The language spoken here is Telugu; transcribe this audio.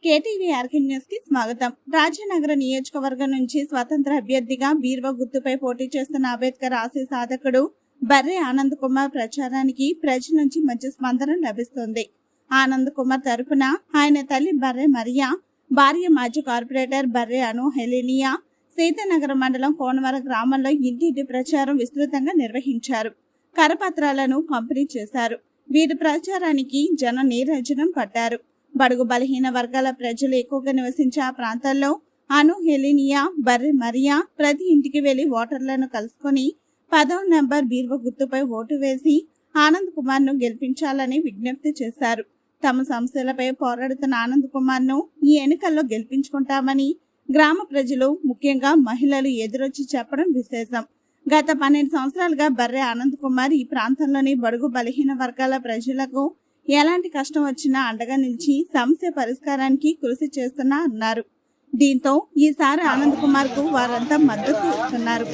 కేటీవీ ఆర్కే న్యూస్ కి స్వాగతం. రాజనగర నియోజకవర్గం నుంచి స్వతంత్ర అభ్యర్థిగా బీర్వా గుర్తుపై పోటీ చేస్తున్న అంబేద్కర్ ఆశయ సాధకుడు బర్రె ఆనంద్ కుమార్ ప్రచారానికి ప్రజల నుంచి మంచి స్పందన లభిస్తుంది. ఆనంద్ కుమార్ తరపున ఆయన తల్లి బర్రె మరియా, భార్య మాజీ కార్పొరేటర్ బర్రె అను హెలినియా సీతానగర మండలం కోనవరం గ్రామంలో ఇంటింటి ప్రచారం విస్తృతంగా నిర్వహించారు. కరపత్రాలను పంపిణీ చేశారు. వీరి ప్రచారానికి జన నీరాజనం పట్టారు. బడుగు బలహీన వర్గాల ప్రజలు ఎక్కువగా నివసించే ఆ ప్రాంతాల్లో అను హెలినియా, బర్రె మరియా ప్రతి ఇంటికి వెళ్లి ఓటర్లను కలుసుకుని 10వ నంబర్ బీర్వా గుర్తుపై ఓటు వేసి ఆనంద్ కుమార్ ను గెలిపించాలని విజ్ఞప్తి చేశారు. తమ సమస్యలపై పోరాడుతున్న ఆనంద్ కుమార్ ను ఈ ఎన్నికల్లో గెలిపించుకుంటామని గ్రామ ప్రజలు, ముఖ్యంగా మహిళలు ఎదురొచ్చి చెప్పడం విశేషం. గత 12 సంవత్సరాలుగా బర్రె ఆనంద్ కుమార్ ఈ ప్రాంతంలోని బడుగు బలహీన వర్గాల ప్రజలకు ఎలాంటి కష్టం వచ్చినా అండగా నిలిచి సమస్య పరిష్కారానికి కృషి చేస్తున్నా అన్నారు. దీంతో ఈసారి ఆనంద్ కుమార్ కు వారంతా మద్దతు ఇస్తున్నారు.